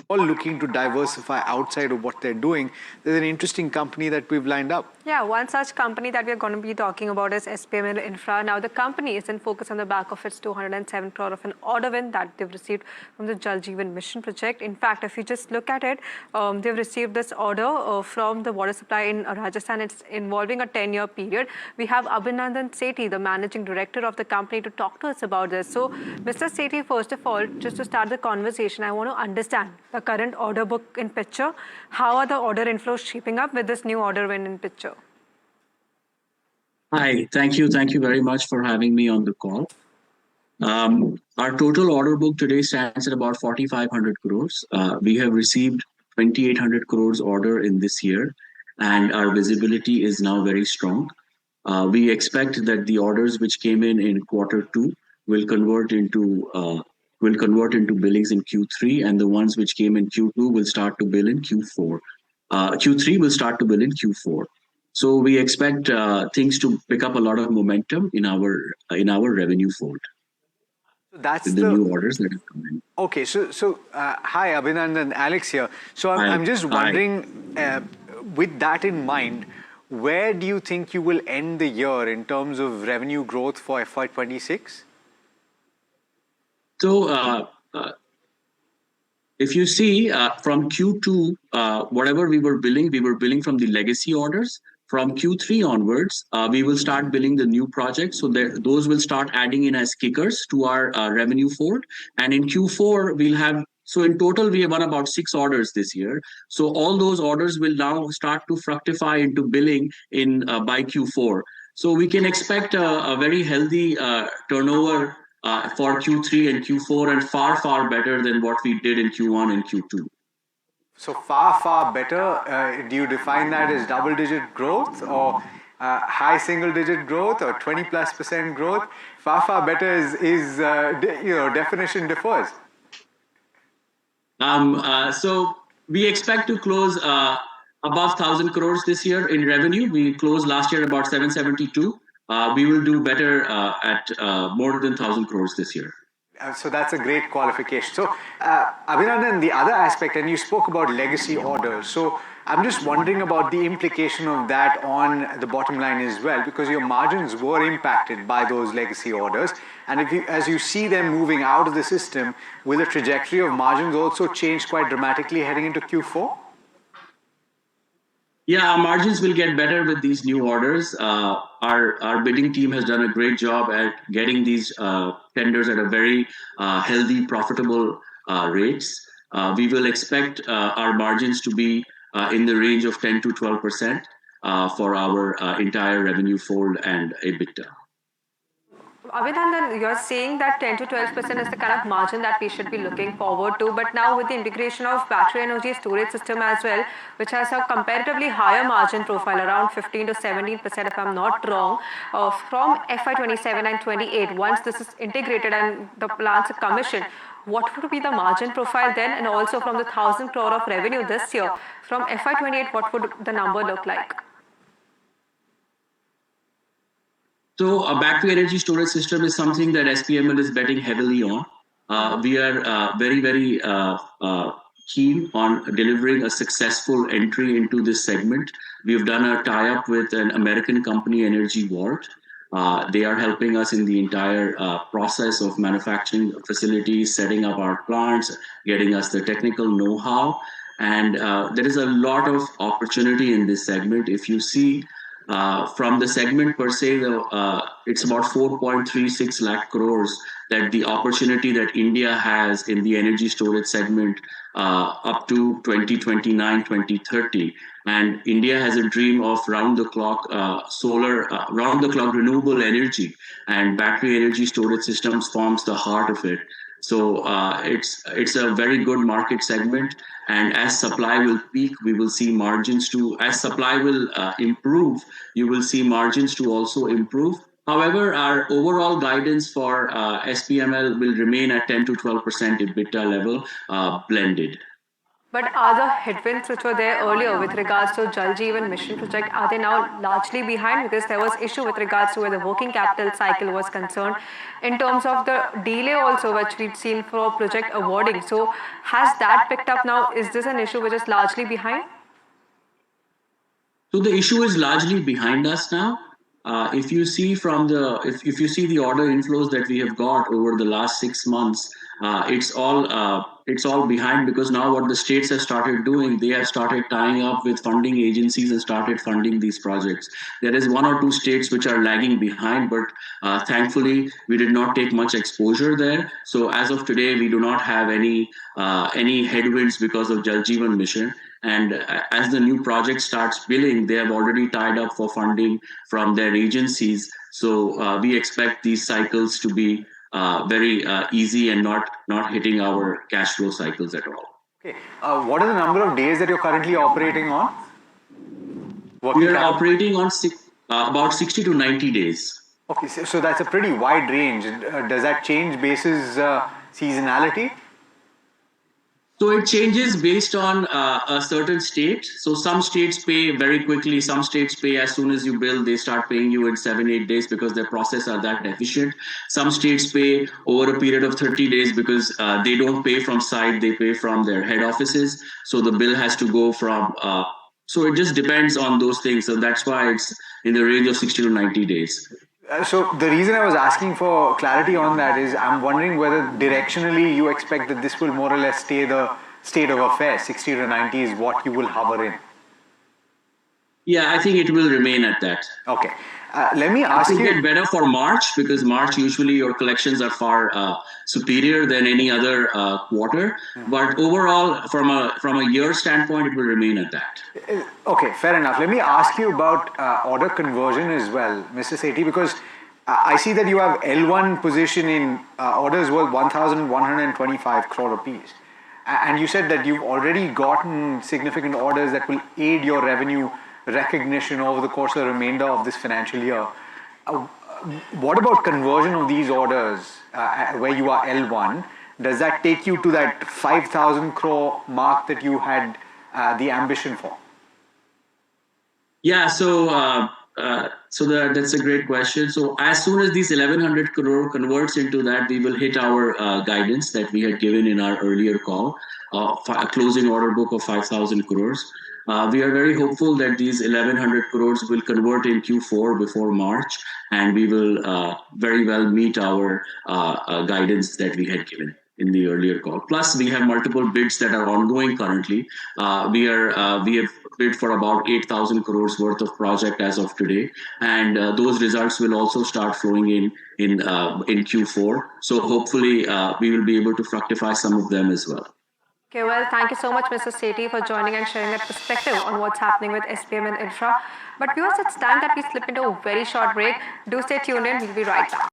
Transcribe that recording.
all looking to diversify outside of what they're doing, there's an interesting company that we've lined up. Yeah, one such company that we're going to be talking about is SPML Infra. Now, the company is in focus on the back of its 207 crore of an order win that they've received from the Jal Jeevan Mission project. In fact, if you just look at it, they've received this order from the water supply in Rajasthan. It's involving a 10-year period. We have Abhinandan Sethi, the managing director of the company, to talk to us about this. So, Mr. Sethi, first of all, just to start the conversation, I want to understand the current order book in picture. How are the order inflows shaping up with this new order win in picture? Hi, thank you. Thank you very much for having me on the call. Our total order book today stands at about 4,500 crores. We have received 2,800 crores order in this year, and our visibility is now very strong. We expect that the orders which came in Q2 will convert into billings in Q3, and the ones which came in Q2 will start to bill in Q4. Q3 will start to bill in Q4. So we expect things to pick up a lot of momentum in our revenue fold. So that's the new orders that have come in. Okay, so hi Abhinandan, Alex here. So I'm just wondering, with that in mind, where do you think you will end the year in terms of revenue growth for FY26? So if you see from Q2, whatever we were billing from the legacy orders. From Q3 onwards, we will start billing the new projects. So those will start adding in as kickers to our revenue fold. And in Q4, we'll have, so in total, we have won about 6 orders this year. So all those orders will now start to fructify into billing by Q4. So we can expect a very healthy turnover for Q3 and Q4, and far, far better than what we did in Q1 and Q2. So far better, do you define that as double-digit growth or high single-digit growth or 20+% growth? Far better is definition differs. So we expect to close above 1,000 crores this year in revenue. We closed last year about 772. We will do better at more than 1,000 crores this year. So that's a great qualification. So Abhinandan, the other aspect, and you spoke about legacy orders. So I'm just wondering about the implication of that on the bottom line as well, because your margins were impacted by those legacy orders. And as you see them moving out of the system, will the trajectory of margins also change quite dramatically heading into Q4? Yeah, our margins will get better with these new orders. Our bidding team has done a great job at getting these tenders at a very healthy, profitable rates. We will expect our margins to be in the range of 10 to 12% for our entire revenue fold and EBITDA. Abhinandan, you're saying that 10 to 12% is the kind of margin that we should be looking forward to. But now with the integration of battery energy storage system as well, which has a comparatively higher margin profile, around 15 to 17%, if I'm not wrong, from FY27 and 28, once this is integrated and the plants are commissioned, what would be the margin profile then? And also from the 1,000 crore of revenue this year, from FY28, what would the number look like? So a battery energy storage system is something that SPML is betting heavily on. We are very keen on delivering a successful entry into this segment. We've done a tie-up with an American company, Energy Vault. They are helping us in the entire process of manufacturing facilities, setting up our plants, getting us the technical know-how. And there is a lot of opportunity in this segment. If you see, from the segment per se, it's about 4.36 lakh crores that the opportunity that India has in the energy storage segment up to 2029, 2030. And India has a dream of round-the-clock solar, round-the-clock renewable energy, and battery energy storage systems forms the heart of it. So it's a very good market segment, and as supply will peak, we will see margins to, as supply will improve, you will see margins to also improve. However, our overall guidance for SPML will remain at 10 to 12% EBITDA level blended. But are the headwinds which were there earlier with regards to Jal Jeevan Mission project, are they now largely behind? Because there was issue with regards to where the working capital cycle was concerned in terms of the delay also which we've seen for project awarding. So has that picked up now? Is this an issue which is largely behind? So the issue is largely behind us now. If you see if you see the order inflows that we have got over the last 6 months, it's all behind, because now what the states have started doing, they have started tying up with funding agencies and started funding these projects. There is one or two states which are lagging behind, but thankfully we did not take much exposure there. So as of today, we do not have any headwinds because of Jal Jeevan Mission. And as the new project starts billing, they have already tied up for funding from their agencies. So we expect these cycles to be very easy and not hitting our cash flow cycles at all. Okay. What are the number of days that you're currently operating on? We are operating on about 60 to 90 days. Okay, so that's a pretty wide range. Does that change basis seasonality? So it changes based on a certain state. So some states pay very quickly. Some states pay as soon as you bill, they start paying you in 7-8 days because their process are that efficient. Some states pay over a period of 30 days because they don't pay from site, they pay from their head offices. So the bill has to go from, so it just depends on those things. So that's why it's in the range of 60 to 90 days. So the reason I was asking for clarity on that is I'm wondering whether directionally you expect that this will more or less stay the state of affairs. 60 to 90 is what you will hover in. Yeah, I think it will remain at that. Okay. Let me ask you. It will get better for March, because March usually your collections are far superior than any other quarter. But overall, from a year standpoint, it will remain at that. Okay, fair enough. Let me ask you about order conversion as well, Mr. Sethi, because I see that you have L1 position in orders worth 1,125 crore rupees. And you said that you've already gotten significant orders that will aid your revenue recognition over the course of the remainder of this financial year. What about conversion of these orders where you are L1? Does that take you to that 5,000 crore mark that you had the ambition for? Yeah, that's a great question. So as soon as these 1,100 crore converts into that, we will hit our guidance that we had given in our earlier call, a closing order book of 5,000 crores. We are very hopeful that these 1,100 crores will convert in Q4 before March, and we will very well meet our guidance that we had given in the earlier call. Plus, we have multiple bids that are ongoing currently. We have bid for about 8,000 crores worth of project as of today, and those results will also start flowing in Q4. So hopefully, we will be able to fructify some of them as well. Okay, well, thank you so much, Mr. Sethi, for joining and sharing that perspective on what's happening with SPML Infra. But viewers, it's time that we slip into a very short break. Do stay tuned in. We'll be right back.